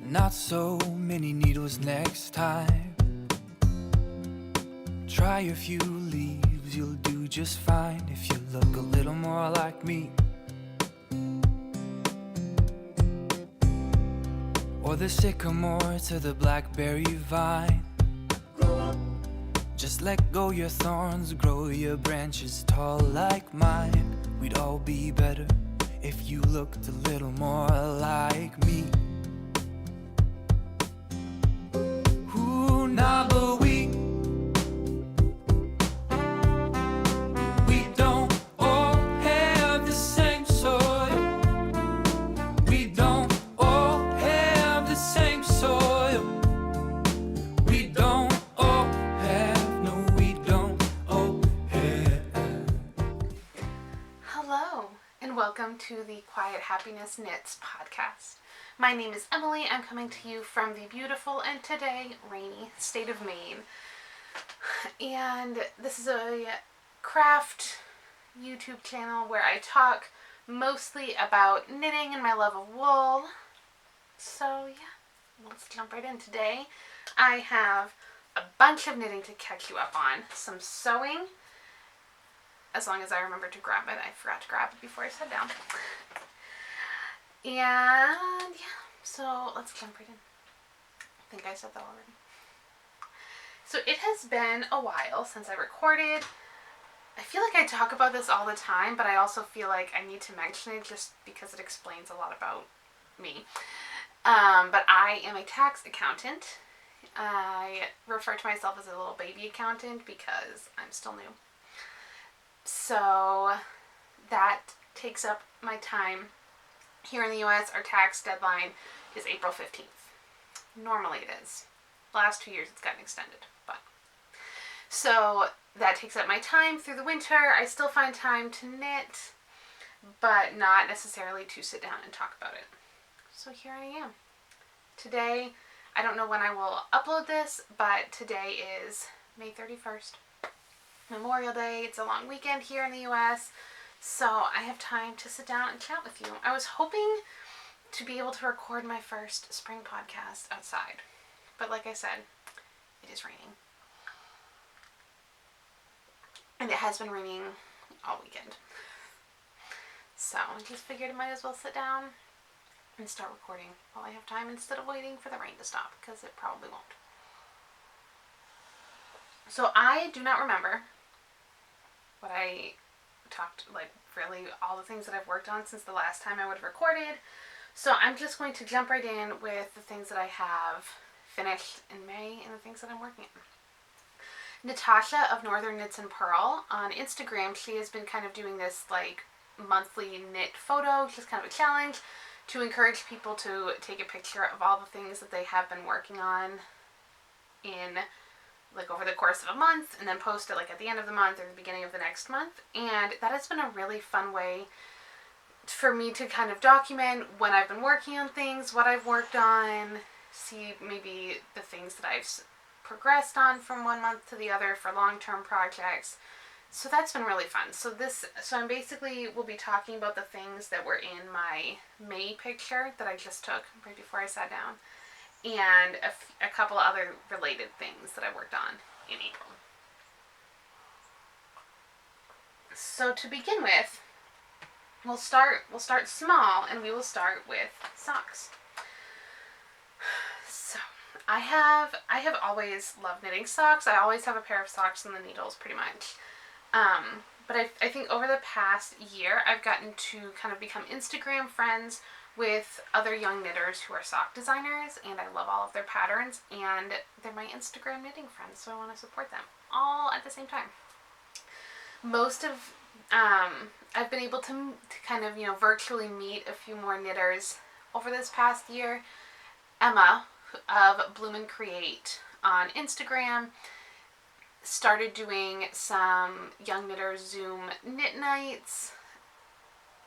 Not so many needles next time. Try a few leaves, you'll do just fine if you look a little more like me. Or the sycamore to the blackberry vine. Just let go your thorns, grow your branches tall like mine. We'd all be better if you looked a little more like me. Ooh, nah, but we don't all have the same soil. We don't all have the same soil. We don't all have, no, we don't all have. Hello, and welcome to the Quiet Happiness Knits podcast. My name is Emily. I'm coming to you from the beautiful and today rainy state of Maine. And this is a craft YouTube channel where I talk mostly about knitting and my love of wool. So yeah, let's jump right in. Today I have a bunch of knitting to catch you up on. Some sewing, as long as I remember to grab it. I forgot to grab it before I sat down. And yeah, so let's jump right in. I think I said that already. So it has been a while since I recorded. I feel like I talk about this all the time, but I also feel like I need to mention it just because it explains a lot about me. But I am a tax accountant. I refer to myself as a little baby accountant because I'm still new. So that takes up my time. Here in the US, our tax deadline is April 15th. Normally it is. Last 2 years it's gotten extended, but. So that takes up my time through the winter. I still find time to knit, but not necessarily to sit down and talk about it. So here I am. Today, I don't know when I will upload this, but today is May 31st. Memorial Day. It's a long weekend here in the US, so I have time to sit down and chat with you. I was hoping to be able to record my first spring podcast outside, but like I said, it is raining. And it has been raining all weekend. So I just figured I might as well sit down and start recording while I have time instead of waiting for the rain to stop, because it probably won't. So I do not remember what I talked, like really all the things that I've worked on since the last time I would have recorded. So I'm just going to jump right in with the things that I have finished in May and the things that I'm working on. Natasha of Northern Knits and Purl on Instagram, she has been kind of doing this like monthly knit photo, just kind of a challenge to encourage people to take a picture of all the things that they have been working on in like over the course of a month, and then post it like at the end of the month or the beginning of the next month. And that has been a really fun way for me to kind of document when I've been working on things, what I've worked on, see maybe the things that I've progressed on from one month to the other for long-term projects. So that's been really fun. So I'm basically will be talking about the things that were in my May picture that I just took right before I sat down, and a couple other related things that I worked on in April. So to begin with, we'll start small, and we will start with socks. So I have always loved knitting socks. I always have a pair of socks and the needles pretty much. But I think over the past year I've gotten to kind of become Instagram friends with other young knitters who are sock designers, and I love all of their patterns, and they're my Instagram knitting friends, so I want to support them all at the same time. Most of I've been able to kind of virtually meet a few more knitters over this past year. Emma of Bloom and Create on Instagram started doing some young knitters Zoom knit nights,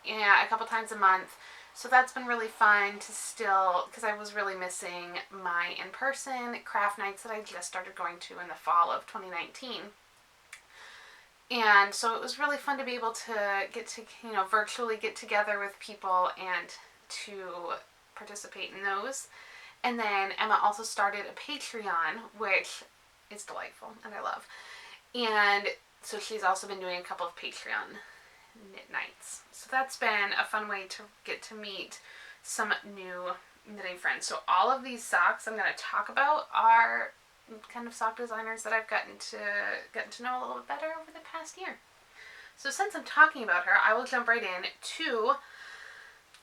a couple times a month. So that's been really fun to still, because I was really missing my in-person craft nights that I just started going to in the fall of 2019. And so it was really fun to be able to get to, virtually get together with people and to participate in those. And then Emma also started a Patreon, which is delightful and I love. And so she's also been doing a couple of Patreon knit nights. So that's been a fun way to get to meet some new knitting friends. So all of these socks I'm going to talk about are kind of sock designers that I've gotten to know a little bit better over the past year. So since I'm talking about her, I will jump right in to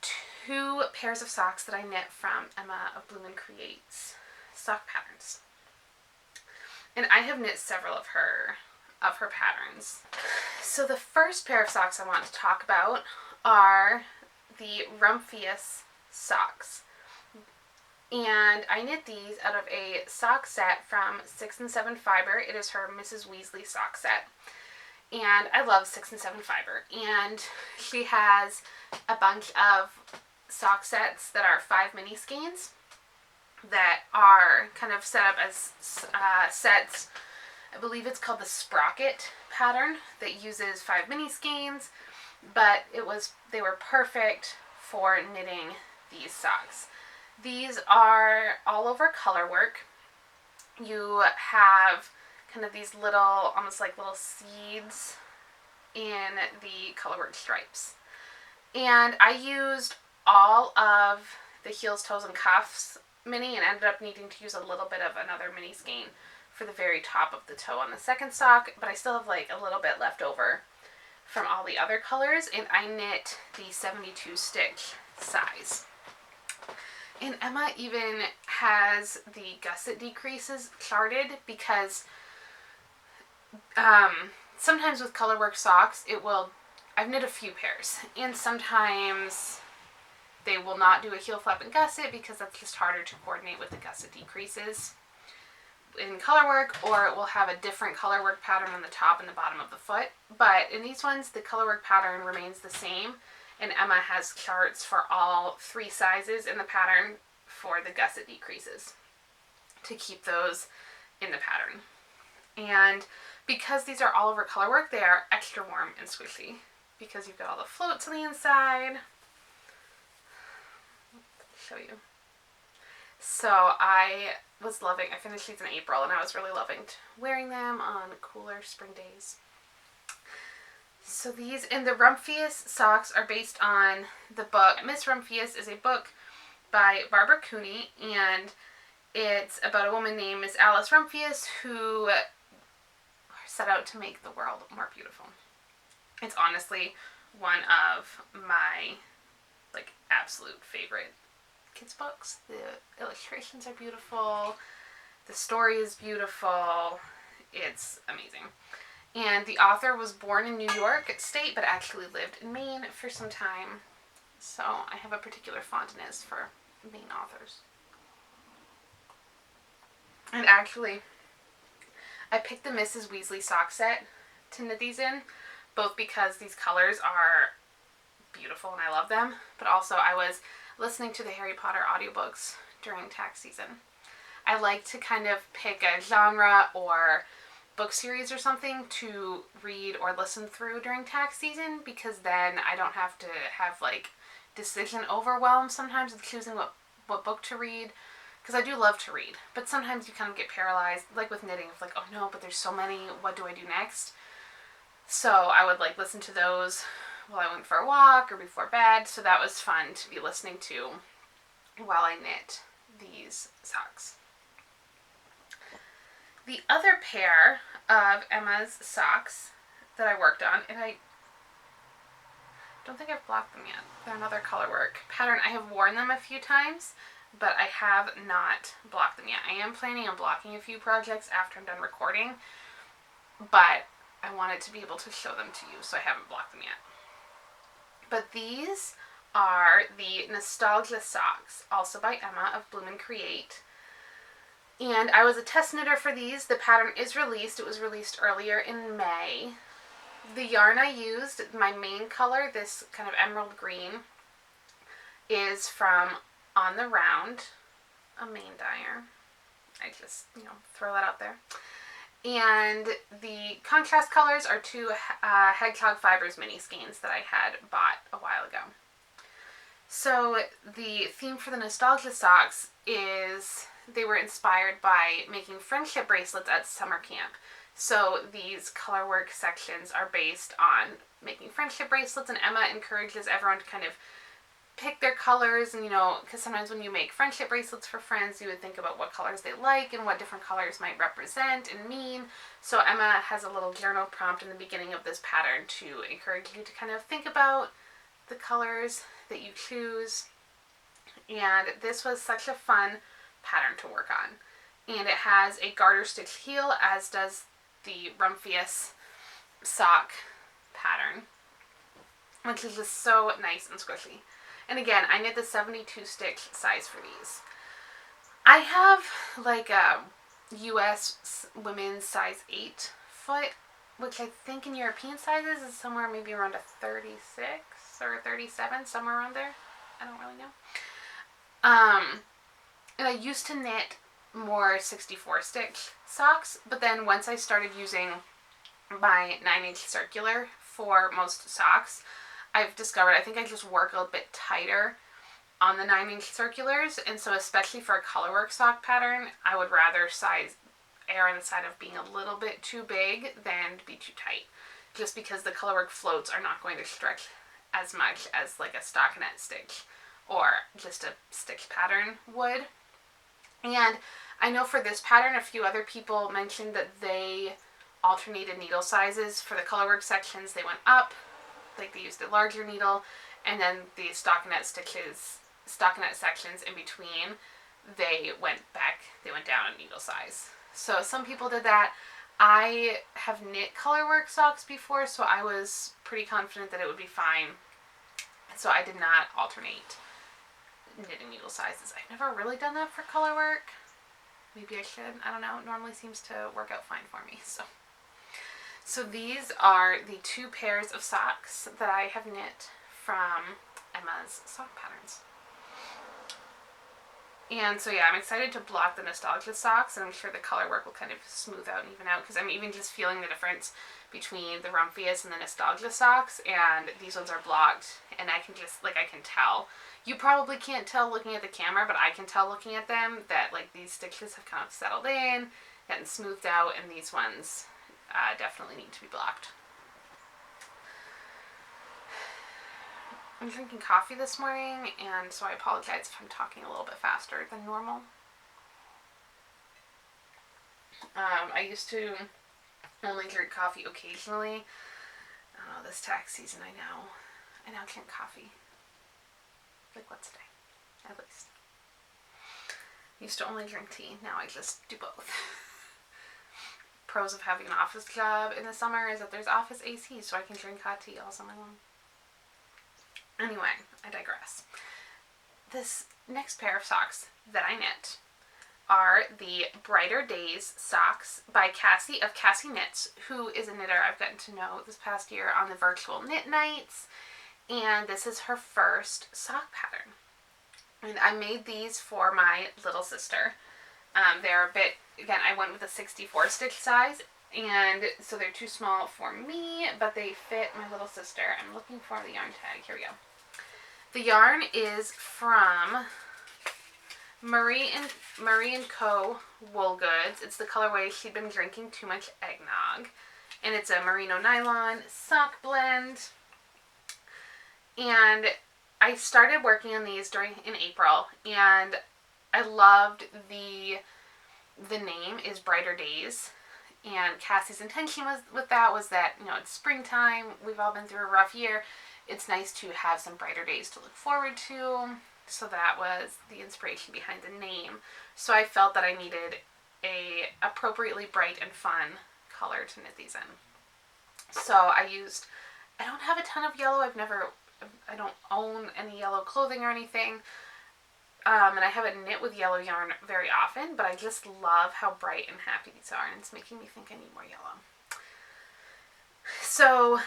two pairs of socks that I knit from Emma of Bloom and Create's sock patterns. And I have knit several of her patterns. So the first pair of socks I want to talk about are the Rumphius socks. And I knit these out of a sock set from 6 and 7 Fiber. It is her Mrs. Weasley sock set. And I love 6 and 7 Fiber. And she has a bunch of sock sets that are 5 mini skeins that are kind of set up as sets. I believe it's called the Sprocket pattern that uses 5 mini skeins, but they were perfect for knitting these socks. These are all over color work. You have kind of these little, almost like little seeds in the colorwork stripes. And I used all of the heels, toes, and cuffs mini and ended up needing to use a little bit of another mini skein for the very top of the toe on the second sock, but I still have like a little bit left over from all the other colors, and I knit the 72 stitch size. And Emma even has the gusset decreases charted because sometimes with colorwork socks, I've knit a few pairs, and sometimes they will not do a heel flap and gusset because that's just harder to coordinate with the gusset decreases in colorwork, or it will have a different colorwork pattern on the top and the bottom of the foot. But in these ones, the colorwork pattern remains the same, and Emma has charts for all 3 sizes in the pattern for the gusset decreases to keep those in the pattern. And because these are all over colorwork, they are extra warm and squishy because you've got all the floats on the inside. Show you. So I finished these in April, and I was really loving wearing them on cooler spring days. So these, and the Rumphius socks are based on the book. Miss Rumphius is a book by Barbara Cooney, and it's about a woman named Miss Alice Rumphius who set out to make the world more beautiful. It's honestly one of my absolute favorite kids books. The illustrations are beautiful. The story is beautiful. It's amazing. And the author was born in New York State, but actually lived in Maine for some time. So I have a particular fondness for Maine authors. And actually, I picked the Mrs. Weasley sock set to knit these in, both because these colors are beautiful and I love them, but also I was listening to the Harry Potter audiobooks during tax season. I like to kind of pick a genre or book series or something to read or listen through during tax season, because then I don't have to have decision overwhelm sometimes with choosing what book to read, because I do love to read, but sometimes you kind of get paralyzed, like with knitting, of oh no, but there's so many, what do I do next? So I would listen to those while I went for a walk or before bed, so that was fun to be listening to while I knit these socks. The other pair of Emma's socks that I worked on, and I don't think I've blocked them yet. They're another colorwork pattern. I have worn them a few times, but I have not blocked them yet. I am planning on blocking a few projects after I'm done recording, but I wanted to be able to show them to you, so I haven't blocked them yet. But these are the Nostalgia socks, also by Emma of Bloom and Create. And I was a test knitter for these. The pattern is released. It was released earlier in May. The yarn I used, my main color, this kind of emerald green, is from On the Round, a main dyer. I just, throw that out there. And the contrast colors are 2 Hedgehog Fibers mini skeins that I had bought a while ago. So So the theme for the nostalgia socks is they were inspired by making friendship bracelets at summer camp. So these colorwork sections are based on making friendship bracelets, and Emma encourages everyone to kind of pick their colors, and because sometimes when you make friendship bracelets for friends, you would think about what colors they like and what different colors might represent and mean. So Emma has a little journal prompt in the beginning of this pattern to encourage you to kind of think about the colors that you choose. And this was such a fun pattern to work on. And it has a garter stitch heel, as does the Rumphius sock pattern, which is just so nice and squishy. And again, I knit the 72 stitch size for these. I have like a US women's size 8 foot, which I think in European sizes is somewhere maybe around a 36 or 37, somewhere around there. I don't really know. And I used to knit more 64 stitch socks, but then once I started using my 9-inch circular for most socks, I've discovered I think I just work a little bit tighter on the 9-inch circulars, and so especially for a colorwork sock pattern, I would rather err on the side of being a little bit too big than to be too tight, just because the colorwork floats are not going to stretch as much as like a stockinette stitch or just a stitch pattern would. And I know for this pattern, a few other people mentioned that they alternated needle sizes. For the colorwork sections, they went up, like they used a larger needle, and then the stockinette sections in between, they went down a needle size. So some people did that. I have knit colorwork socks before, so I was pretty confident that it would be fine. So I did not alternate knitting needle sizes. I've never really done that for colorwork. Maybe I should. I don't know. It normally seems to work out fine for me. So these are the 2 pairs of socks that I have knit from Emma's sock patterns. And so yeah, I'm excited to block the nostalgia socks, and I'm sure the color work will kind of smooth out and even out, because I'm even just feeling the difference between the Rumphius and the nostalgia socks, and these ones are blocked, and I can just, I can tell. You probably can't tell looking at the camera, but I can tell looking at them that these stitches have kind of settled in, gotten smoothed out, and these ones definitely need to be blocked. I'm drinking coffee this morning, and so I apologize if I'm talking a little bit faster than normal. I used to only drink coffee occasionally. This tax season, I now drink coffee. Once a day, at least. Used to only drink tea, now I just do both. Pros of having an office job in the summer is that there's office AC, so I can drink hot tea all summer long. Anyway, I digress. This next pair of socks that I knit are the Brighter Days socks by Cassie of Cassie Knits, who is a knitter I've gotten to know this past year on the virtual knit nights, and this is her first sock pattern. And I made these for my little sister. They're a bit, again, I went with a 64 stitch size, and so they're too small for me, but they fit my little sister. I'm looking for the yarn tag. Here we go. The yarn is from Marie and Co. Wool Goods. It's the colorway She'd Been Drinking Too Much Eggnog, and it's a merino nylon sock blend. And I started working on these in April, and I loved the name is Brighter Days, and Cassie's intention was that it's springtime, we've all been through a rough year, it's nice to have some brighter days to look forward to, so that was the inspiration behind the name. So I felt that I needed a appropriately bright and fun color to knit these in. So I don't have a ton of yellow, I don't own any yellow clothing or anything, and I haven't knit with yellow yarn very often, but I just love how bright and happy these are, and it's making me think I need more yellow. So,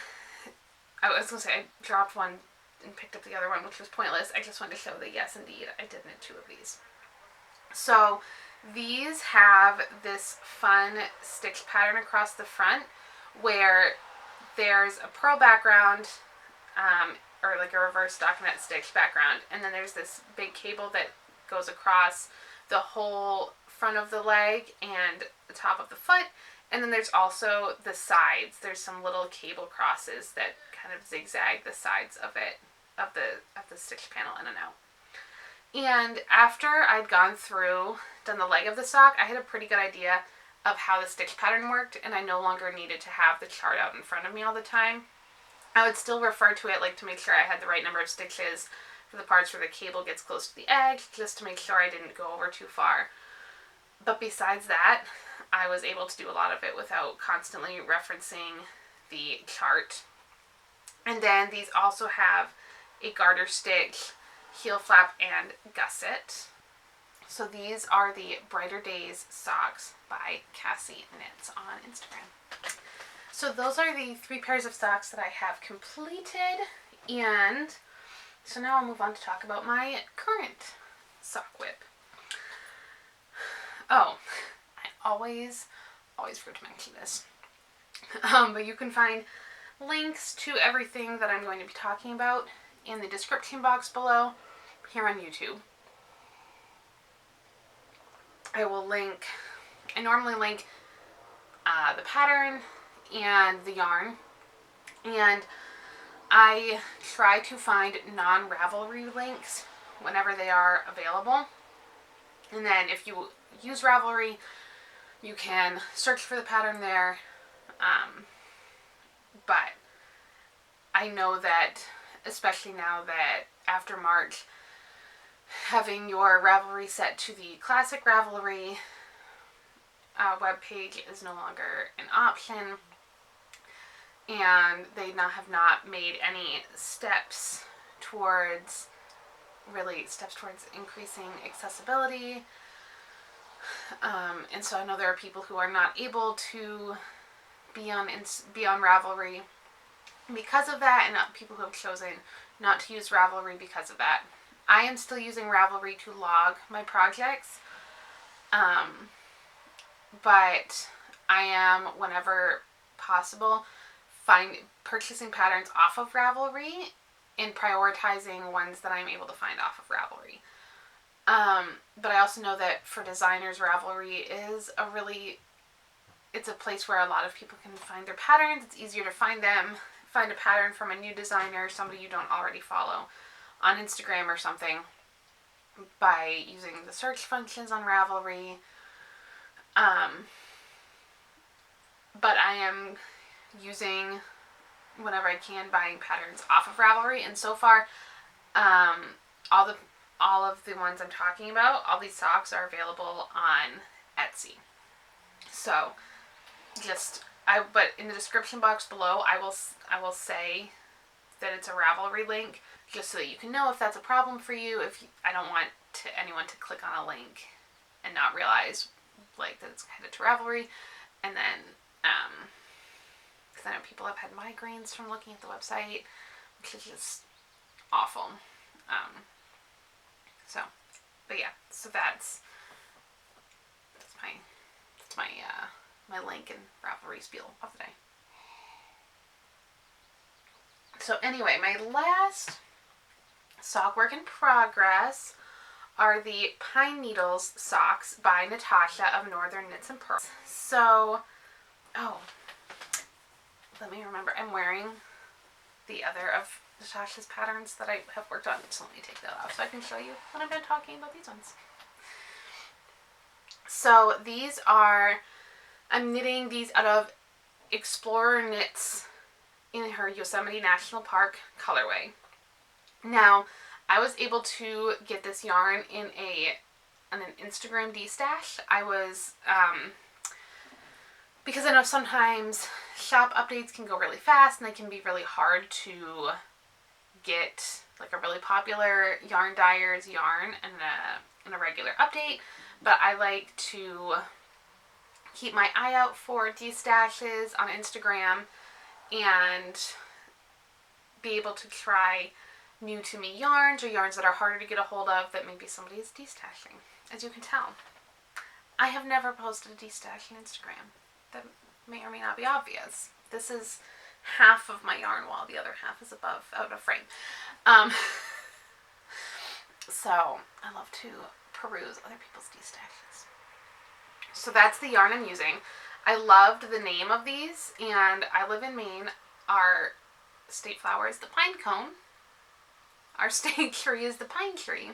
I was going to say, I dropped one and picked up the other one, which was pointless. I just wanted to show that, yes, indeed, I did knit 2 of these. So, these have this fun stitch pattern across the front, where there's a purl background, or like a reverse stockinette stitch background, and then there's this big cable that goes across the whole front of the leg and the top of the foot, and then there's also the sides. There's some little cable crosses that kind of zigzag the sides of it, of the stitch panel in and out. And after I'd done the leg of the sock, I had a pretty good idea of how the stitch pattern worked, and I no longer needed to have the chart out in front of me all the time. I would still refer to it, like, to make sure I had the right number of stitches for the parts where the cable gets close to the edge, just to make sure I didn't go over too far. But besides that, I was able to do a lot of it without constantly referencing the chart. And then these also have a garter stitch, heel flap, and gusset. So these are the Brighter Days socks by Cassie Knits on Instagram. So those are the 3 pairs of socks that I have completed, and so now I'll move on to talk about my current sock whip. Oh, I always forget to mention this. But you can find links to everything that I'm going to be talking about in the description box below here on YouTube. I normally link the pattern and the yarn, and I try to find non-Ravelry links whenever they are available. And then if you use Ravelry, you can search for the pattern there. But I know that, especially now that after March, having your Ravelry set to the classic Ravelry webpage is no longer an option, and they have not made any steps towards increasing accessibility. And so I know there are people who are not able to be on Ravelry because of that, and people who have chosen not to use Ravelry because of that. I am still using Ravelry to log my projects, but I am, whenever possible, purchasing patterns off of Ravelry and prioritizing ones that I'm able to find off of Ravelry. But I also know that for designers, Ravelry is it's a place where a lot of people can find their patterns. It's easier to find a pattern from a new designer, somebody you don't already follow on Instagram or something, by using the search functions on Ravelry. But I am using, whenever I can, buying patterns off of Ravelry, and so far, all of the ones I'm talking about, all these socks are available on Etsy. So, but in the description box below, I will say that it's a Ravelry link, just so that you can know if that's a problem for you. I don't want anyone to click on a link and not realize that it's headed to Ravelry, and then because I know people have had migraines from looking at the website, which is just awful. But yeah, so that's my link and Ravelry spiel of the day. So anyway, my last sock work in progress are the Pine Needles socks by Natasha of Northern Knits and Purl. So, let me remember, I'm wearing the other of Natasha's patterns that I have worked on, so let me take that off so I can show you when I'm done talking about these ones. So I'm knitting these out of Explorer Knits in her Yosemite National Park colorway. Now, I was able to get this yarn in an Instagram D-stash. I was, because I know sometimes shop updates can go really fast and they can be really hard to get, like, a really popular yarn dyer's yarn in a regular update, but I like to keep my eye out for D-stashes on Instagram and be able to try new to me yarns, or yarns that are harder to get a hold of that maybe somebody is D-stashing. As you can tell, I have never posted a D-stash on Instagram. That may or may not be obvious. This is half of my yarn while the other half is above out of frame. Um, so I love to peruse other people's destashes. So that's the yarn I'm using. I loved the name of these, and I live in Maine. Our state flower is the pine cone. Our state tree is the pine tree.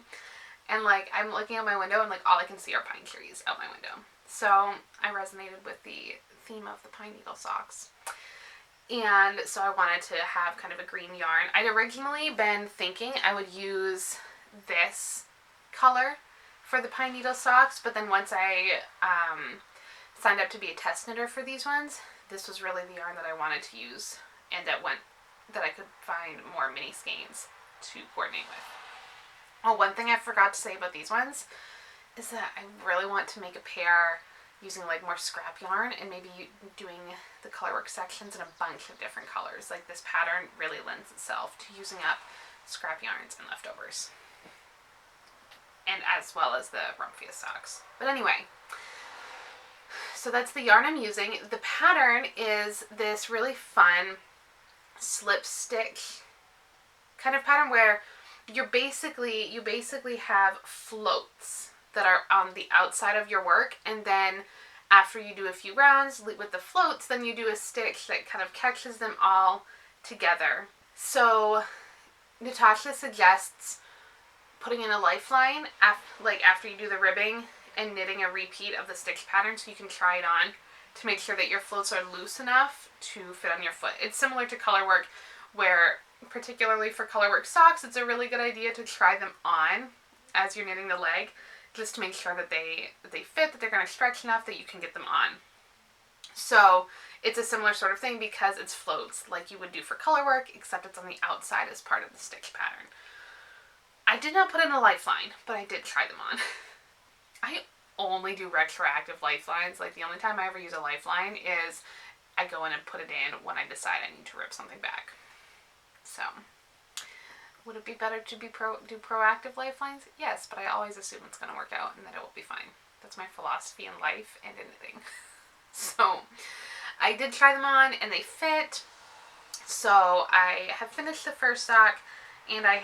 And like, I'm looking out my window and like all I can see are pine trees out my window. So I resonated with the theme of the pine needle socks. And so I wanted to have kind of a green yarn. I'd originally been thinking I would use this color for the pine needle socks, but then once I signed up to be a test knitter for these ones, this was really the yarn that I wanted to use, and that I could find more mini skeins to coordinate with. Oh, one thing I forgot to say about these ones is that I really want to make a pair using like more scrap yarn and maybe doing the colorwork sections in a bunch of different colors. Like this pattern really lends itself to using up scrap yarns and leftovers. And as well as the Rumphius socks. But anyway, so that's the yarn I'm using. The pattern is this really fun slip stitch kind of pattern where you basically have floats that are on the outside of your work, and then after you do a few rounds with the floats, then you do a stitch that kind of catches them all together. So Natasha suggests putting in a lifeline after you do the ribbing and knitting a repeat of the stitch pattern so you can try it on to make sure that your floats are loose enough to fit on your foot. It's similar to colorwork, where particularly for colorwork socks, it's a really good idea to try them on as you're knitting the leg, just to make sure that they fit, that they're going to stretch enough that you can get them on. So it's a similar sort of thing because it's floats like you would do for colorwork, except it's on the outside as part of the stitch pattern. I did not put in a lifeline, but I did try them on. I only do retroactive lifelines. Like the only time I ever use a lifeline is I go in and put it in when I decide I need to rip something back. So, would it be better to do proactive lifelines? Yes, but I always assume it's going to work out and that it will be fine. That's my philosophy in life and in knitting. So, I did try them on and they fit. So, I have finished the first sock and I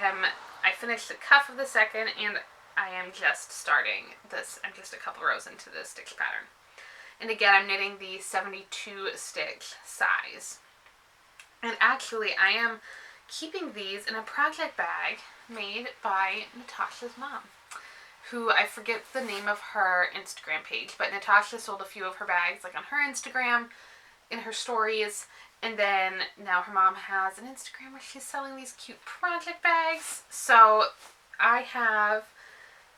finished the cuff of the second, and I am just starting this. I'm just a couple rows into the stitch pattern. And again, I'm knitting the 72 stitch size. And actually, I am keeping these in a project bag made by Natasha's mom, who I forget the name of her Instagram page, but Natasha sold a few of her bags like on her Instagram, in her stories, and then now her mom has an Instagram where she's selling these cute project bags. So I have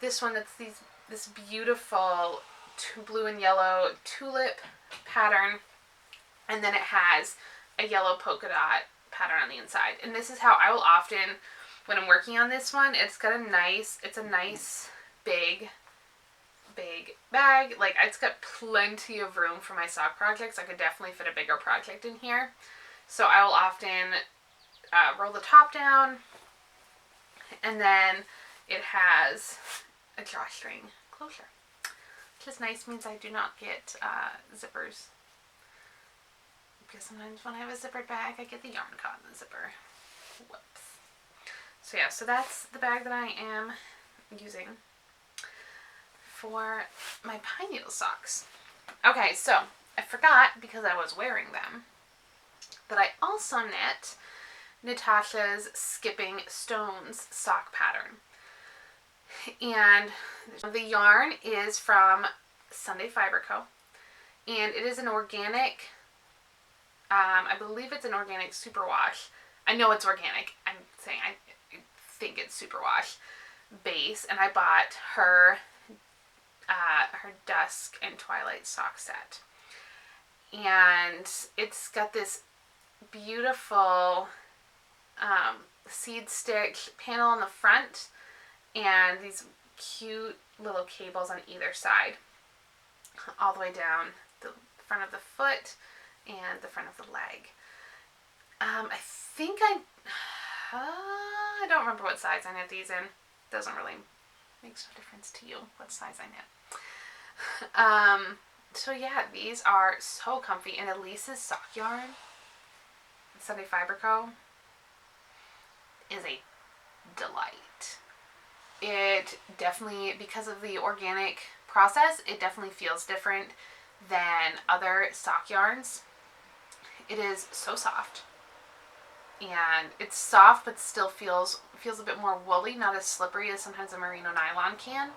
this one that's this beautiful blue and yellow tulip pattern, and then it has a yellow polka dot pattern on the inside. And this is how I will often, when I'm working on this one, it's a nice big bag. Like, it's got plenty of room for my sock projects. I could definitely fit a bigger project in here. So I will often roll the top down, and then it has a drawstring closure, which is nice. Means I do not get zippers, because sometimes when I have a zippered bag, I get the yarn caught in the zipper. Whoops. So yeah, so that's the bag that I am using for my pine needle socks. Okay, so I forgot, because I was wearing them, that I also knit Natasha's Skipping Stones sock pattern. And the yarn is from Sunday Fiber Co. And it is an organic, I believe it's an organic superwash. I know it's organic. I'm saying I think it's superwash base. And I bought her Dusk and Twilight sock set. And it's got this beautiful seed stitch panel on the front and these cute little cables on either side, all the way down the front of the foot and the front of the leg. I think I don't remember what size I knit these in. Doesn't really make no difference to you what size I knit. So yeah, these are so comfy, and Elise's sock yarn Sunday Fiber Co. is a delight. It definitely, because of the organic process, it definitely feels different than other sock yarns. It is so soft, and it's soft but still feels a bit more woolly, not as slippery as sometimes a merino nylon can.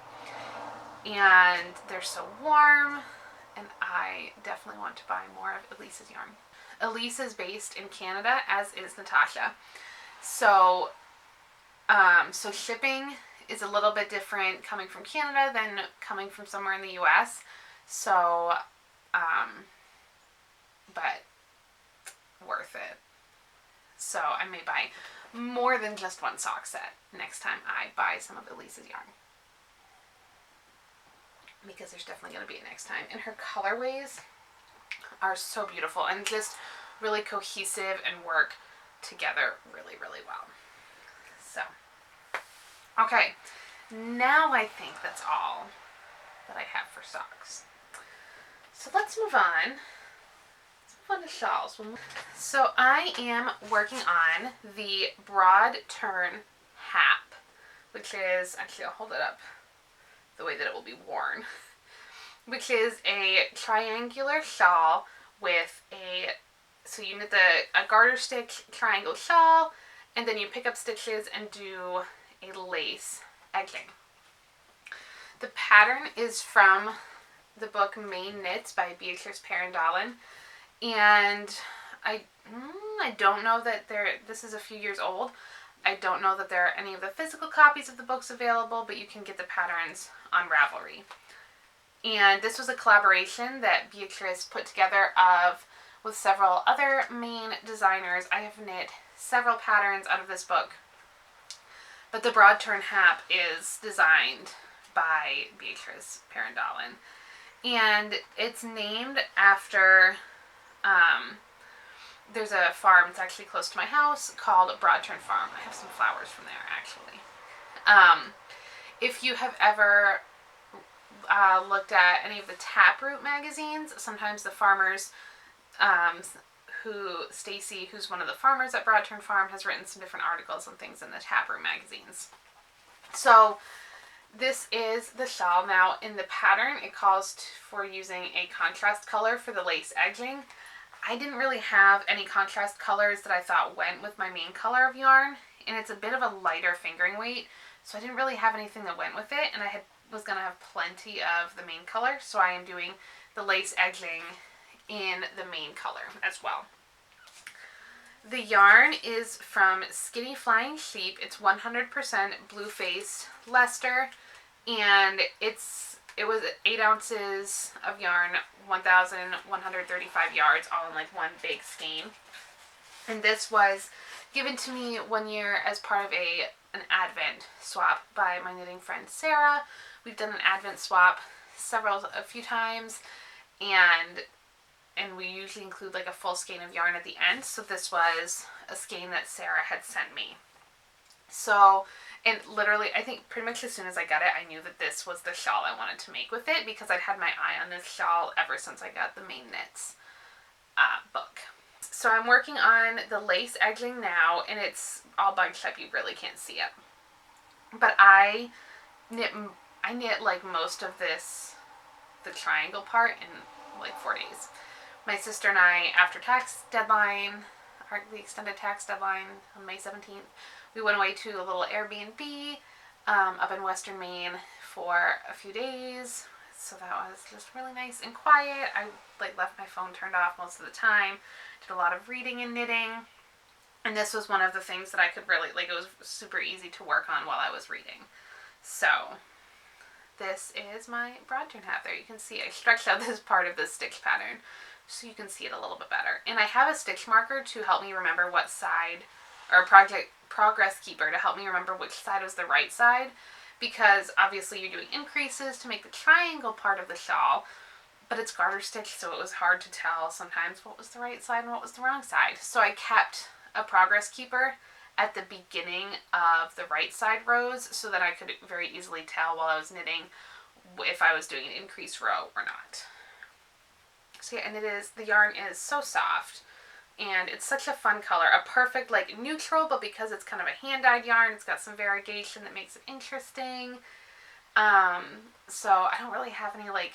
And they're so warm, and I definitely want to buy more of Elise's yarn. Elise is based in Canada, as is Natasha. So shipping is a little bit different coming from Canada than coming from somewhere in the US. So, but worth it. So I may buy more than just one sock set next time I buy some of Elise's yarn, because there's definitely going to be a next time. And her colorways are so beautiful and just really cohesive and work together really, really well. So, okay, now I think that's all that I have for socks. So let's move on. Let's move on to shawls. So I am working on the Broadturn hat, which is, actually I'll hold it up the way that it will be worn, which is a triangular shawl with so you knit a garter stitch triangle shawl, and then you pick up stitches and do a lace edging. The pattern is from the book Main Knits by Beatrice, Perron, Dahlen, and I don't know that this is a few years old. I don't know that there are any of the physical copies of the books available, but you can get the patterns on Ravelry. And this was a collaboration that Beatrice put together with several other main designers. I have knit several patterns out of this book, but the Broadturn hat is designed by Beatrice, Perron, Dahlen, and it's named after there's a farm, it's actually close to my house, called Broadturn Farm. I have some flowers from there, actually. If you have ever looked at any of the Taproot magazines, sometimes the farmers, Stacy, who's one of the farmers at Broadturn Farm, has written some different articles and things in the Taproot magazines. So this is the shawl. Now in the pattern, it calls for using a contrast color for the lace edging. I didn't really have any contrast colors that I thought went with my main color of yarn, and it's a bit of a lighter fingering weight, so I didn't really have anything that went with it, and I was going to have plenty of the main color, so I am doing the lace edging in the main color as well. The yarn is from Skinny Flying Sheep. It's 100% blue-faced Leicester, and it was 8 ounces of yarn, 1,135 yards, all in like one big skein. And this was given to me one year as part of an Advent swap by my knitting friend Sarah. We've done an Advent swap a few times, and we usually include like a full skein of yarn at the end. So this was a skein that Sarah had sent me. So, and literally, I think pretty much as soon as I got it, I knew that this was the shawl I wanted to make with it, because I'd had my eye on this shawl ever since I got the Main Knits book. So I'm working on the lace edging now, and it's all bunched up. You really can't see it. But I knit like most of the triangle part in like 4 days. My sister and I, after the extended tax deadline on May 17th, we went away to a little Airbnb up in Western Maine for a few days. So that was just really nice and quiet. I left my phone turned off most of the time. Did a lot of reading and knitting. And this was one of the things that I could really, it was super easy to work on while I was reading. So this is my Broadturn hat there. You can see I stretched out this part of the stitch pattern so you can see it a little bit better. And I have a stitch marker to help me remember what side, or a progress keeper to help me remember which side was the right side, because obviously you're doing increases to make the triangle part of the shawl, but it's garter stitch, so it was hard to tell sometimes what was the right side and what was the wrong side. So I kept a progress keeper at the beginning of the right side rows so that I could very easily tell while I was knitting if I was doing an increased row or not. So yeah, and the yarn is so soft. and it's such a fun color. A perfect like neutral, but because it's kind of a hand-dyed yarn, it's got some variegation that makes it interesting. So I don't really have any like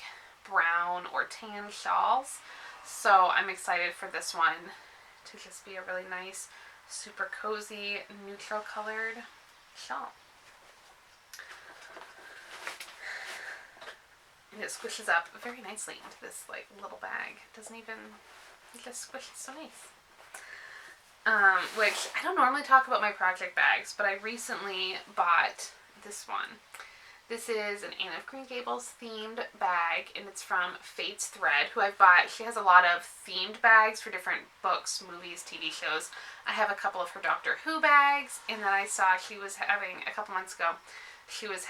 brown or tan shawls, so I'm excited for this one to just be a really nice, super cozy, neutral colored shawl. And it squishes up very nicely into this like little bag. It doesn't even, it just squishes so nice. Which I don't normally talk about my project bags, but I recently bought this one. This is an Anne of Green Gables themed bag, and it's from Fate's Thread, who I've bought. She has a lot of themed bags for different books, movies, TV shows. I have a couple of her Doctor Who bags, and then I saw she was having, a couple months ago, she was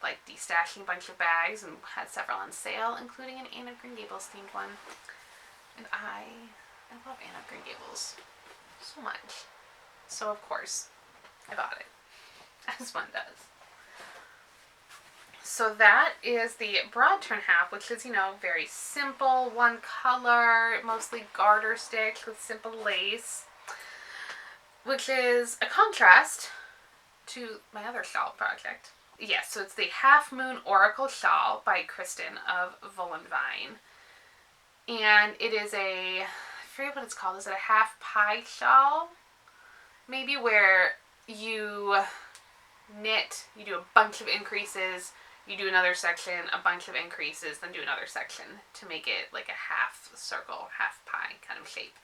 like destashing a bunch of bags and had several on sale, including an Anne of Green Gables themed one. And I love Anne of Green Gables so much. So of course, I bought it, as one does. So that is the Broadturn half, which is, you know, very simple, one color, mostly garter stitch with simple lace, which is a contrast to my other shawl project. Yes, so it's the Half Moon Oracle Shawl by Kristen of Vine. And it is I forget what it's called. Is it a half pie shawl? Maybe, where you knit, you do a bunch of increases, you do another section, a bunch of increases, then do another section to make it like a half circle, half pie kind of shape.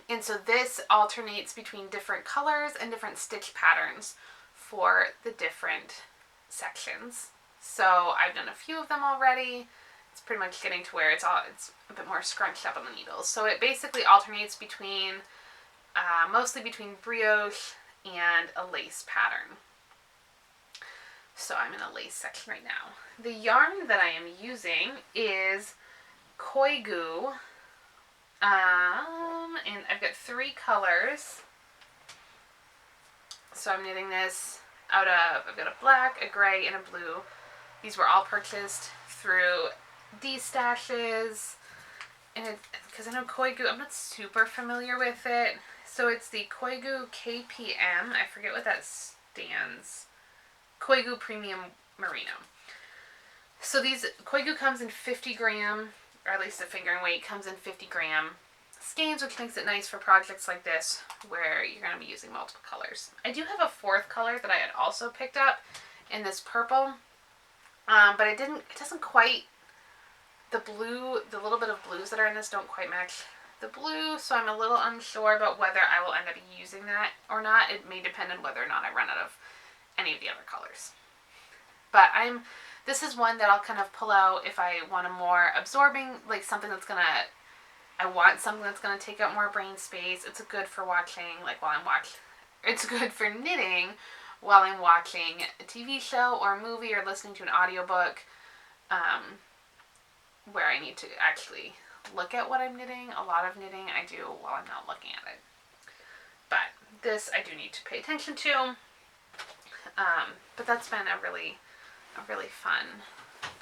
And so this alternates between different colors and different stitch patterns for the different sections. So I've done a few of them already. It's pretty much getting to where it's a bit more scrunched up on the needles. So it basically alternates between, mostly between brioche and a lace pattern. So I'm in a lace section right now. The yarn that I am using is Koigu, and I've got 3 colors. So I'm knitting this out of, I've got a black, a gray, and a blue. These were all purchased through D-Stashes, and because I know Koigu, I'm not super familiar with it. So it's the Koigu KPM, I forget what that stands. Koigu Premium Merino. So these, Koigu comes in 50 gram, or at least the fingering weight comes in 50 gram skeins, which makes it nice for projects like this where you're going to be using multiple colors. I do have a 4th color that I had also picked up in this purple, but it doesn't quite, the blue, the little bit of blues that are in this don't quite match the blue, so I'm a little unsure about whether I will end up using that or not. It may depend on whether or not I run out of any of the other colors. But this is one that I'll kind of pull out if I want a more absorbing, like something that's gonna, I want something that's gonna take up more brain space. It's good for watching, like it's good for knitting while I'm watching a TV show or a movie or listening to an audiobook, where I need to actually look at what I'm knitting. A lot of knitting I do while I'm not looking at it. But this I do need to pay attention to. But that's been a really fun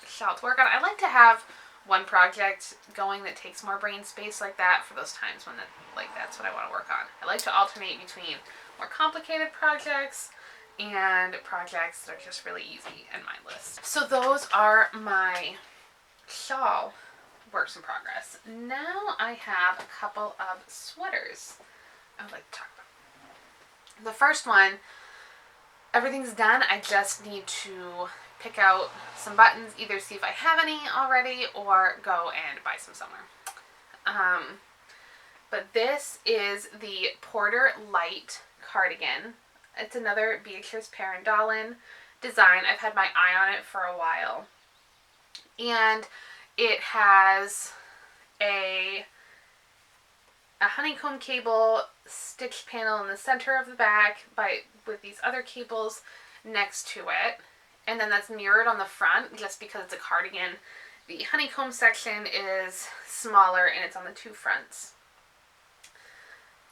shawl to work on. I like to have one project going that takes more brain space like that for those times when that's what I want to work on. I like to alternate between more complicated projects and projects that are just really easy and mindless. So those are my shawl works in progress. Now I have a couple of sweaters I would like to talk about. The first one, everything's done. I just need to pick out some buttons, either see if I have any already or go and buy some somewhere. But this is the Porter Light cardigan. It's another Beatrice, Perron, Dahlen design. I've had my eye on it for a while. And it has a honeycomb cable stitch panel in the center of the back with these other cables next to it. And then that's mirrored on the front just because it's a cardigan. The honeycomb section is smaller and it's on the 2 fronts.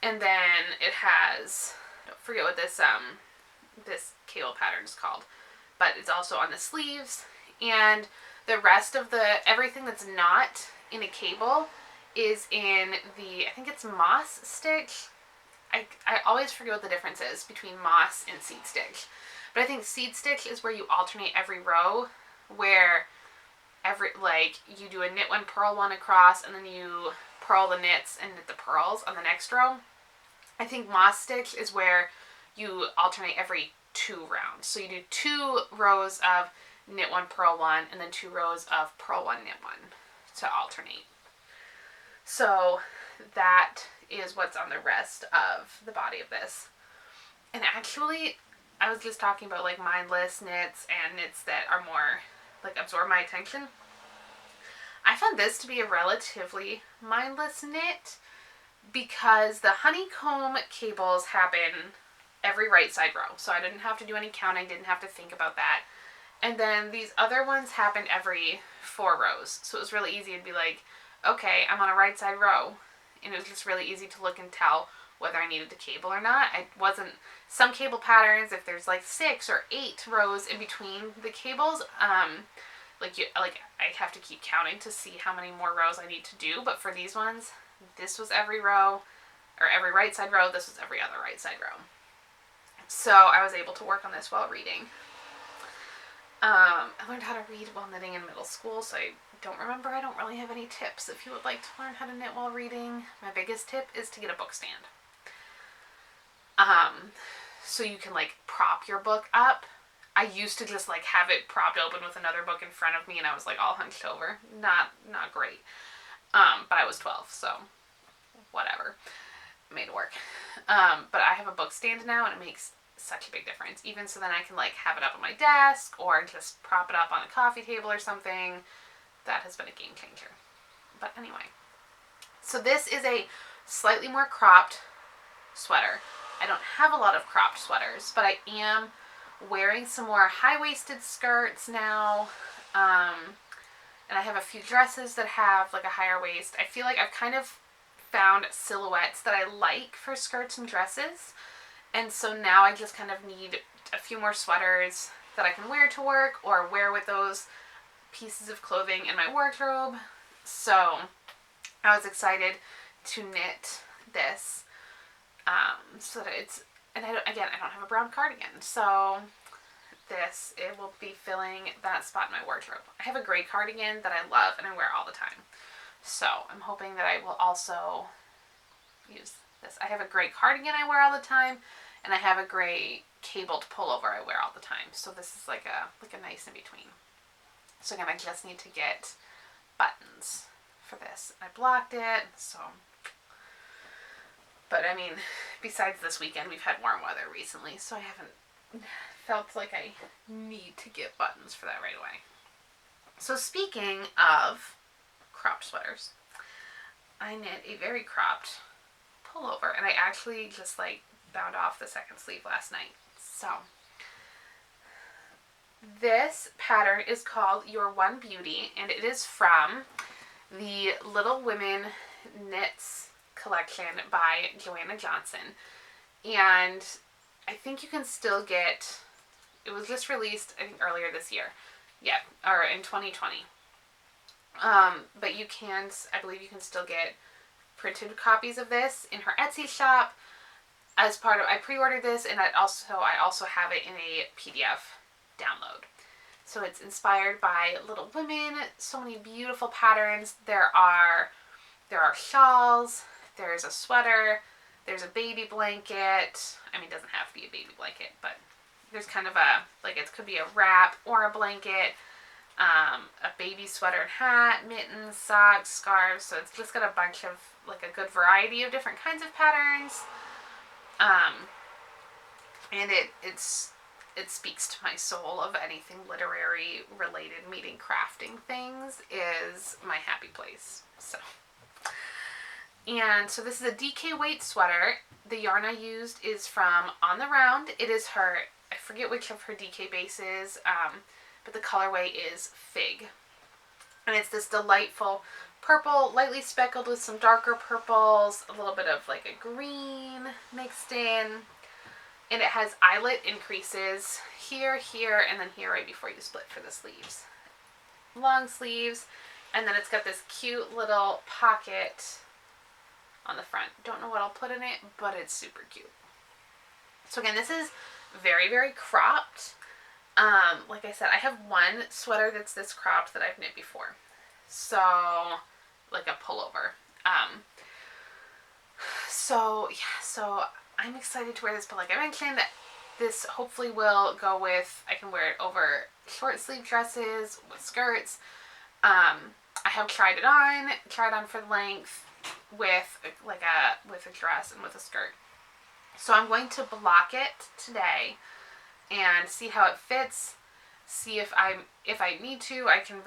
And then it has, I don't forget what this cable pattern is called, but it's also on the sleeves. And the rest of everything that's not in a cable is in the, I think it's moss stitch. I always forget what the difference is between moss and seed stitch. But I think seed stitch is where you alternate every row, where you do a knit one, purl one across, and then you purl the knits and knit the purls on the next row. I think moss stitch is where you alternate every 2 rounds. So you do 2 rows of knit one, purl one, and then 2 rows of purl one, knit one to alternate. So that is what's on the rest of the body of this. And actually, I was just talking about like mindless knits and knits that are more like absorb my attention. I found this to be a relatively mindless knit because the honeycomb cables happen every right side row. So I didn't have to do any counting, didn't have to think about that. And then these other ones happened every 4 rows. So it was really easy to be like, okay, I'm on a right side row. And it was just really easy to look and tell whether I needed the cable or not. I wasn't, some cable patterns, if there's like 6 or 8 rows in between the cables, I have to keep counting to see how many more rows I need to do. But for these ones, this was every row, or every right side row, this was every other right side row. So I was able to work on this while reading. I learned how to read while knitting in middle school, so I don't remember. I don't really have any tips. If you would like to learn how to knit while reading, my biggest tip is to get a book stand. So you can like prop your book up. I used to just like have it propped open with another book in front of me and I was like all hunched over. Not great. But I was 12, so whatever. I made it work. But I have a book stand now and it makes such a big difference. Even so then I can like have it up on my desk or just prop it up on a coffee table or something. That has been a game changer. But anyway. So this is a slightly more cropped sweater. I don't have a lot of cropped sweaters, but I am wearing some more high-waisted skirts now. And I have a few dresses that have like a higher waist. I feel like I've kind of found silhouettes that I like for skirts and dresses. And so now I just kind of need a few more sweaters that I can wear to work or wear with those pieces of clothing in my wardrobe. So I was excited to knit this. So that it's, and I don't have a brown cardigan. So it will be filling that spot in my wardrobe. I have a gray cardigan that I love and I wear all the time. So I'm hoping that I will also use this. I have a gray cardigan I wear all the time, and I have a gray cabled pullover I wear all the time. So this is like a nice in between. So again, I just need to get buttons for this. I blocked it, so. But I mean, besides this weekend, we've had warm weather recently, so I haven't felt like I need to get buttons for that right away. So speaking of cropped sweaters, I knit a very cropped pullover, and I actually just like bound off the second sleeve last night. So this pattern is called Your One Beauty, and it is from the Little Women Knits collection by Joanna Johnson. And I think you can still get, it was just released I think earlier this year. Yeah, or in 2020. But you can, I believe you can still get printed copies of this in her Etsy shop. As part of, I pre-ordered this, and I also have it in a PDF download. So it's inspired by Little Women, so many beautiful patterns. There are shawls, there's a sweater, there's a baby blanket. I mean, it doesn't have to be a baby blanket, but there's kind of it could be a wrap or a blanket, a baby sweater and hat, mittens, socks, scarves. So it's just got a bunch of, like a good variety of different kinds of patterns. And it speaks to my soul of anything literary related, meeting crafting things is my happy place. So this is a DK weight sweater. The yarn I used is from On the Round. It is her, I forget which of her DK bases, but the colorway is Fig. And it's this delightful purple, lightly speckled with some darker purples, a little bit of like a green mixed in. And it has eyelet increases here, and then here right before you split for the sleeves. Long sleeves. And then it's got this cute little pocket on the front. Don't know what I'll put in it, but it's super cute. So again, this is very, very cropped. Like I said, I have one sweater that's this cropped that I've knit before. So, like a pullover. So I'm excited to wear this, but like I mentioned, this hopefully will go with, I can wear it over short sleeve dresses, with skirts. I have tried it on for length with a dress and with a skirt. So I'm going to block it today and see how it fits. See if I need to, I can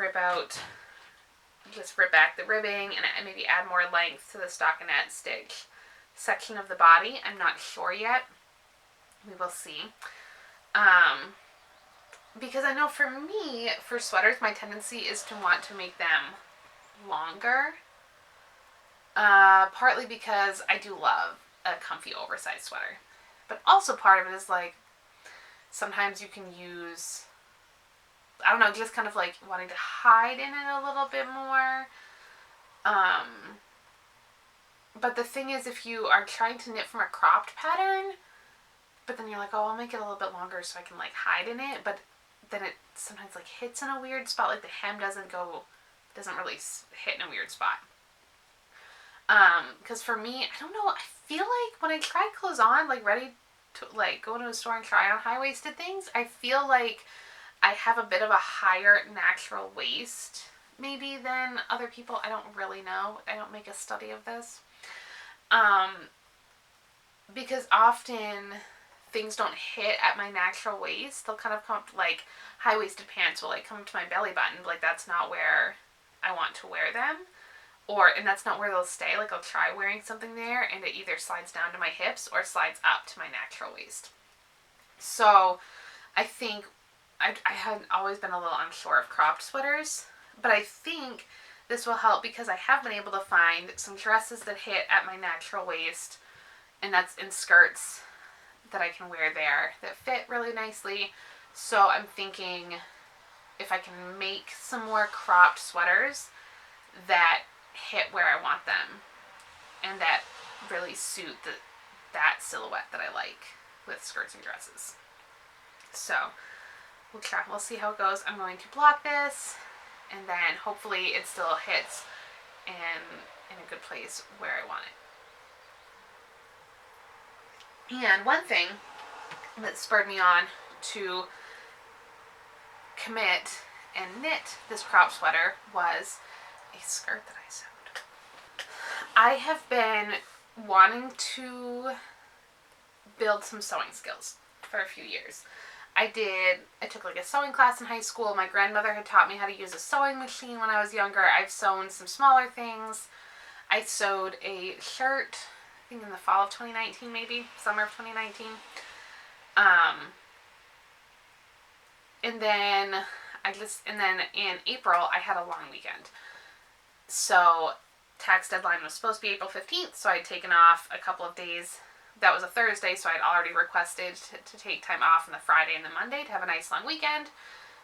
just rip back the ribbing and maybe add more length to the stockinette stitch section of the body. I'm not sure yet. We will see. Because I know for me, for sweaters, my tendency is to want to make them longer. Partly because I do love a comfy oversized sweater. But also part of it is like, sometimes you can use, I don't know, just kind of like wanting to hide in it a little bit more. But the thing is, if you are trying to knit from a cropped pattern, but then you're like, oh, I'll make it a little bit longer so I can like hide in it, but then it sometimes like hits in a weird spot, like the hem doesn't really hit in a weird spot. Because for me, I don't know, I feel like when I try clothes on, like ready to like go into a store and try on high-waisted things, I feel like I have a bit of a higher natural waist maybe than other people. I don't really know. I don't make a study of this. Because often things don't hit at my natural waist. They'll kind of come up, like high-waisted pants will like come up to my belly button, but like that's not where I want to wear them. And that's not where they'll stay. Like I'll try wearing something there and it either slides down to my hips or slides up to my natural waist. So I think I had always been a little unsure of cropped sweaters, but I think this will help because I have been able to find some dresses that hit at my natural waist, and that's in skirts that I can wear there that fit really nicely. So I'm thinking if I can make some more cropped sweaters that hit where I want them and that really suit that silhouette that I like with skirts and dresses. So we'll try. We'll see how it goes. I'm going to block this, and then hopefully it still hits in a good place where I want it. And one thing that spurred me on to commit and knit this crop sweater was a skirt that I sewed. I have been wanting to build some sewing skills for a few years. I took like a sewing class in high school. My grandmother had taught me how to use a sewing machine when I was younger. I've sewn some smaller things. I sewed a shirt, I think in the fall of 2019 maybe, summer of 2019. And then in April I had a long weekend. So tax deadline was supposed to be April 15th, so I'd taken off a couple of days. That was a Thursday, so I'd already requested to take time off on the Friday and the Monday to have a nice long weekend.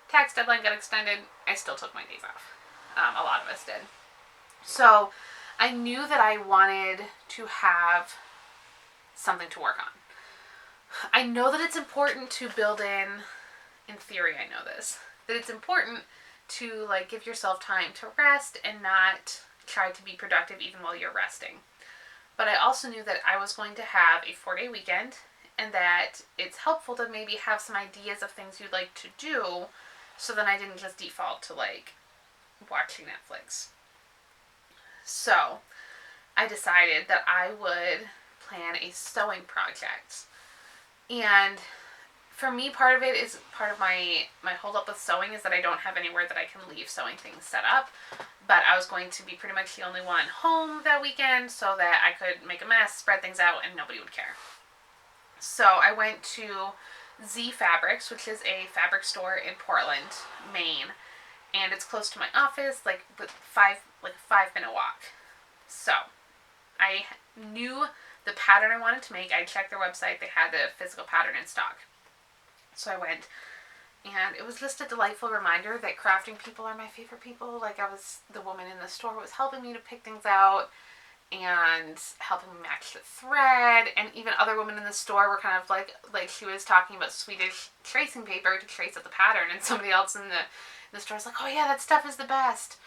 Tax deadline got extended. I still took my days off. A lot of us did. So I knew that I wanted to have something to work on. I know that it's important to build in theory I know this, that it's important to like give yourself time to rest and not try to be productive even while you're resting. But I also knew that I was going to have a 4-day weekend and that it's helpful to maybe have some ideas of things you'd like to do so then I didn't just default to like watching Netflix. So I decided that I would plan a sewing project. And for me, part of my hold up with sewing is that I don't have anywhere that I can leave sewing things set up. But I was going to be pretty much the only one home that weekend so that I could make a mess, spread things out, and nobody would care. So I went to Z Fabrics, which is a fabric store in Portland, Maine. And it's close to my office, like a 5-minute walk. So I knew the pattern I wanted to make. I checked their website. They had the physical pattern in stock. So I went And it was just a delightful reminder that crafting people are my favorite people. Like, the woman in the store was helping me to pick things out and helping me match the thread, and even other women in the store were kind of like she was talking about Swedish tracing paper to trace out the pattern, and somebody else in the store was like, oh yeah, that stuff is the best.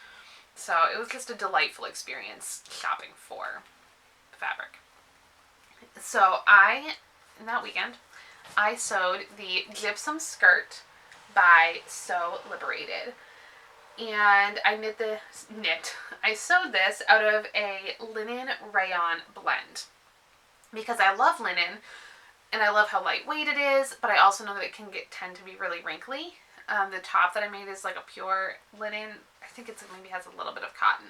So it was just a delightful experience shopping for fabric. So in that weekend, I sewed the Gypsum skirt by Sew Liberated. And I sewed this out of a linen rayon blend. Because I love linen, and I love how lightweight it is, but I also know that it can tend to be really wrinkly. The top that I made is like a pure linen. I think it maybe has a little bit of cotton.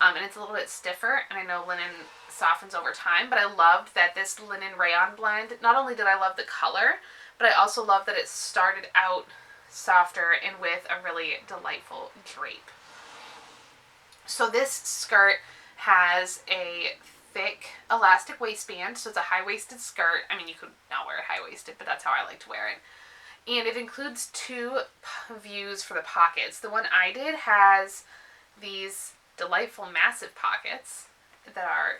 And it's a little bit stiffer, and I know linen softens over time, but I loved that this linen rayon blend, not only did I love the color, but I also loved that it started out softer and with a really delightful drape. So this skirt has a thick elastic waistband, so it's a high-waisted skirt. I mean, you could not wear it high-waisted, but that's how I like to wear it. And it includes two views for the pockets. The one I did has these delightful massive pockets that are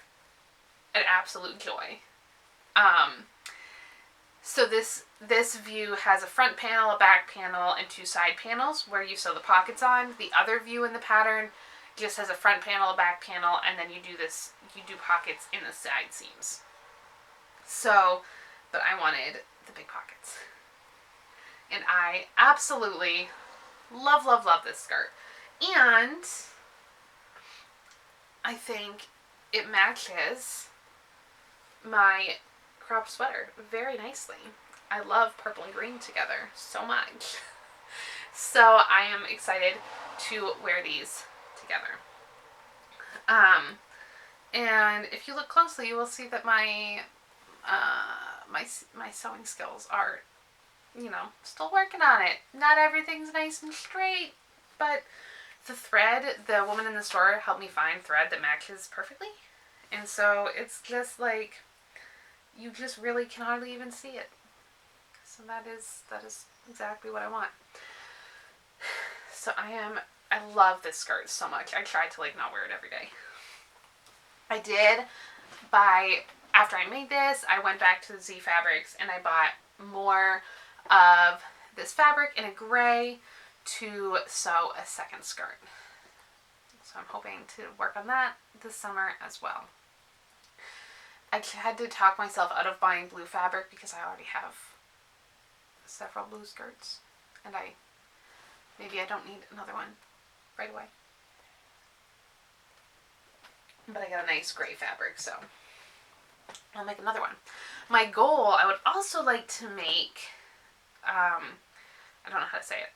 an absolute joy. So this view has a front panel, a back panel, and two side panels where you sew the pockets on. The other view in the pattern just has a front panel, a back panel, and then you do pockets in the side seams. So, but I wanted the big pockets. And I absolutely love, love, love this skirt. And I think it matches my crop sweater very nicely. I love purple and green together so much. So I am excited to wear these together. And if you look closely, you will see that my sewing skills are, still working on it. Not everything's nice and straight, but the thread, the woman in the store helped me find thread that matches perfectly. And so it's just like, you just really can hardly even see it. So that is exactly what I want. So I love this skirt so much. I tried to not wear it every day. I did after I made this, I went back to the Z Fabrics and I bought more of this fabric in a gray to sew a second skirt. So I'm hoping to work on that this summer as well. I had to talk myself out of buying blue fabric because I already have several blue skirts, and maybe I don't need another one right away. But I got a nice gray fabric, so I'll make another one. My goal, I would also like to make, I don't know how to say it,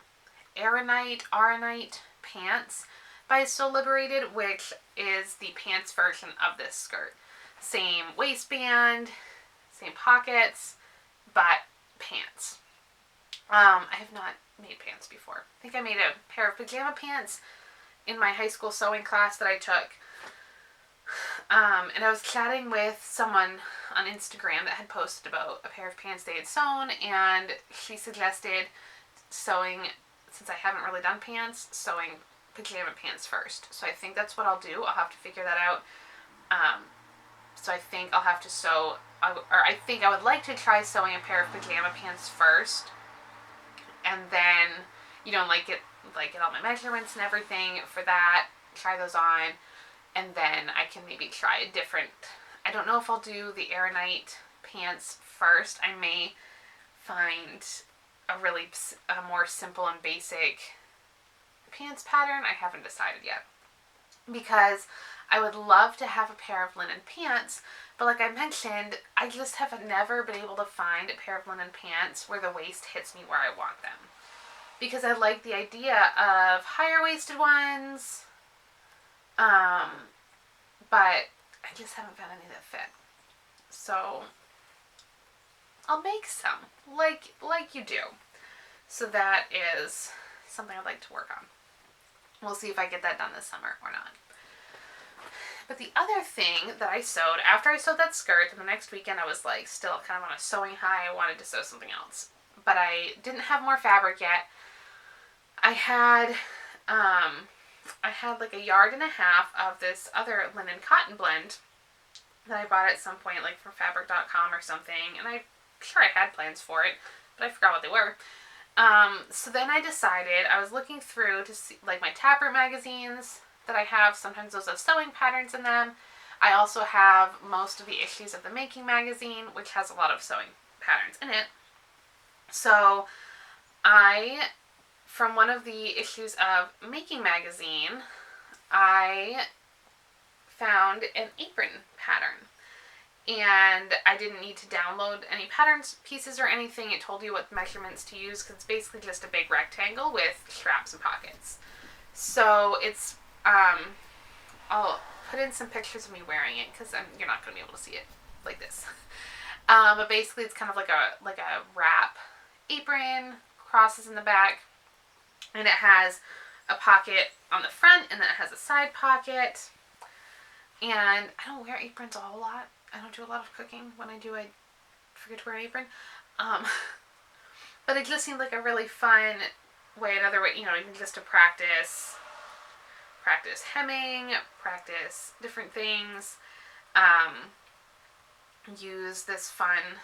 Aranite pants by Sew Liberated, which is the pants version of this skirt. Same waistband, same pockets, but pants. I have not made pants before. I think I made a pair of pajama pants in my high school sewing class that I took. And I was chatting with someone on Instagram that had posted about a pair of pants they had sewn, and she suggested sewing, since I haven't really done pants, sewing pajama pants first. So I think that's what I'll do. I'll have to figure that out. So I think I'll have to sew, or I think I would like to try sewing a pair of pajama pants first, and then, get all my measurements and everything for that, try those on, and then I can maybe try a different, I don't know if I'll do the Aranite pants first. I may find a more simple and basic pants pattern. I haven't decided yet, because I would love to have a pair of linen pants, but like I mentioned, I just have never been able to find a pair of linen pants where the waist hits me where I want them. Because I like the idea of higher waisted ones, but I just haven't found any that fit. So I'll make some, like you do. So that is something I'd like to work on. We'll see if I get that done this summer or not. But the other thing that I sewed, after I sewed that skirt, and the next weekend I was still kind of on a sewing high, I wanted to sew something else. But but I didn't have more fabric yet. I had like 1.5 yards of this other linen cotton blend that I bought at some point, like from fabric.com or something, and I'm sure I had plans for it, but I forgot what they were. So then I decided, I was looking through to see, like, my Taproot magazines that I have. Sometimes those have sewing patterns in them. I also have most of the issues of the Making magazine, which has a lot of sewing patterns in it. So from one of the issues of Making magazine, I found an apron pattern. And I didn't need to download any patterns pieces or anything. It told you what measurements to use, because it's basically just a big rectangle with straps and pockets. So it's, I'll put in some pictures of me wearing it, because you're not going to be able to see it like this. But basically it's kind of like a wrap apron, crosses in the back, and it has a pocket on the front, and then it has a side pocket. And I don't wear aprons a whole lot. I don't do a lot of cooking. When I do, I forget to wear an apron. But it just seemed like a really fun way, another way, even just to practice hemming, practice different things, use this fun,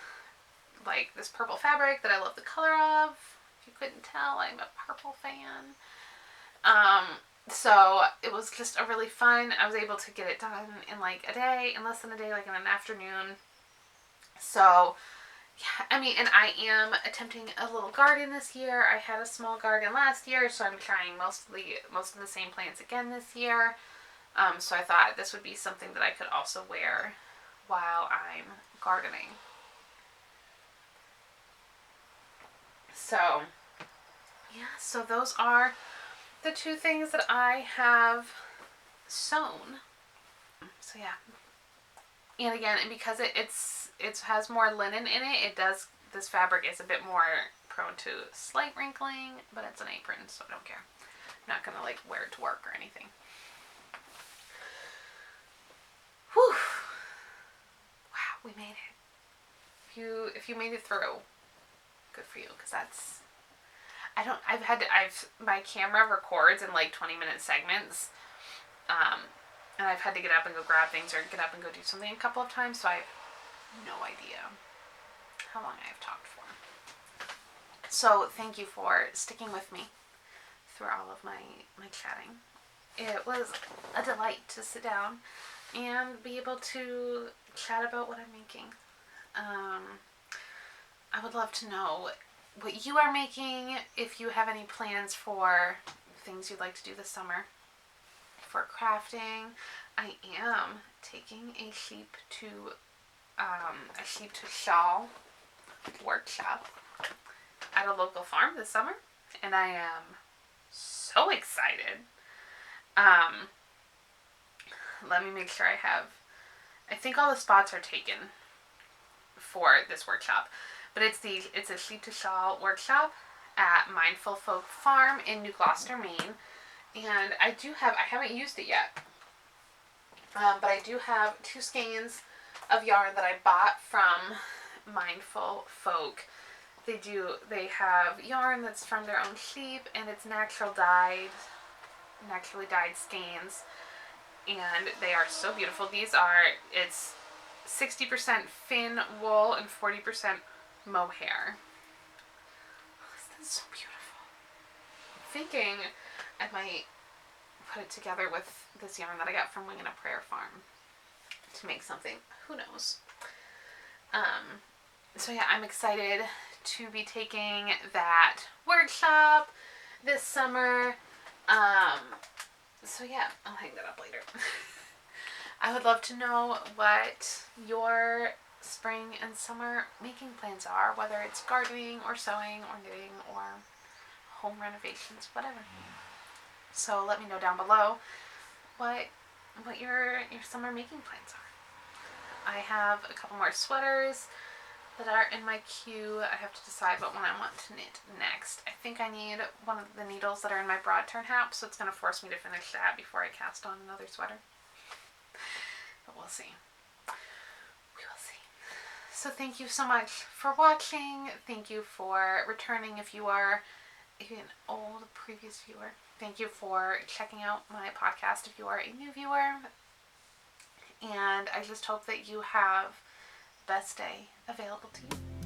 like this purple fabric that I love the color of. If you couldn't tell, I'm a purple fan. So it was just a really fun, I was able to get it done in like a day, in less than a day, like in an afternoon. So yeah, and I am attempting a little garden this year. I had a small garden last year, so I'm trying most of the same plants again this year. So I thought this would be something that I could also wear while I'm gardening. So yeah, so those are the two things that I have sewn. So yeah, and again, because it has more linen in it, this fabric is a bit more prone to slight wrinkling, but it's an apron, so I don't care. I'm not gonna like wear it to work or anything. Whew. Wow, we made it. If you made it through, good for you, because that's, my camera records in like 20-minute segments, and I've had to get up and go grab things or get up and go do something a couple of times, so I have no idea how long I have talked for. So thank you for sticking with me through all of my chatting. It was a delight to sit down and be able to chat about what I'm making. I would love to know what you are making, if you have any plans for things you'd like to do this summer. For crafting, I am taking a sheep to shawl workshop at a local farm this summer, and I am so excited. Let me make sure I think all the spots are taken for this workshop. But it's a sheep to shawl workshop at Mindful Folk Farm in New Gloucester, Maine. And I haven't used it yet. But I do have 2 skeins of yarn that I bought from Mindful Folk. They have yarn that's from their own sheep, and it's naturally dyed skeins. And they are so beautiful. It's 60% fin wool and 40% mohair. Oh, this is so beautiful. I'm thinking I might put it together with this yarn that I got from Wing and a Prayer Farm to make something. Who knows? So yeah, I'm excited to be taking that workshop this summer. So yeah, I'll hang that up later. I would love to know what your spring and summer making plans are, whether it's gardening or sewing or knitting or home renovations, whatever. So let me know down below what your summer making plans are. I have a couple more sweaters that are in my queue. I have to decide what one I want to knit next. I think I need one of the needles that are in my Broadturn hat, so it's going to force me to finish that before I cast on another sweater. But we'll see. We will see. So thank you so much for watching. Thank you for returning if you are an old previous viewer. Thank you for checking out my podcast if you are a new viewer. And I just hope that you have the best day available to you.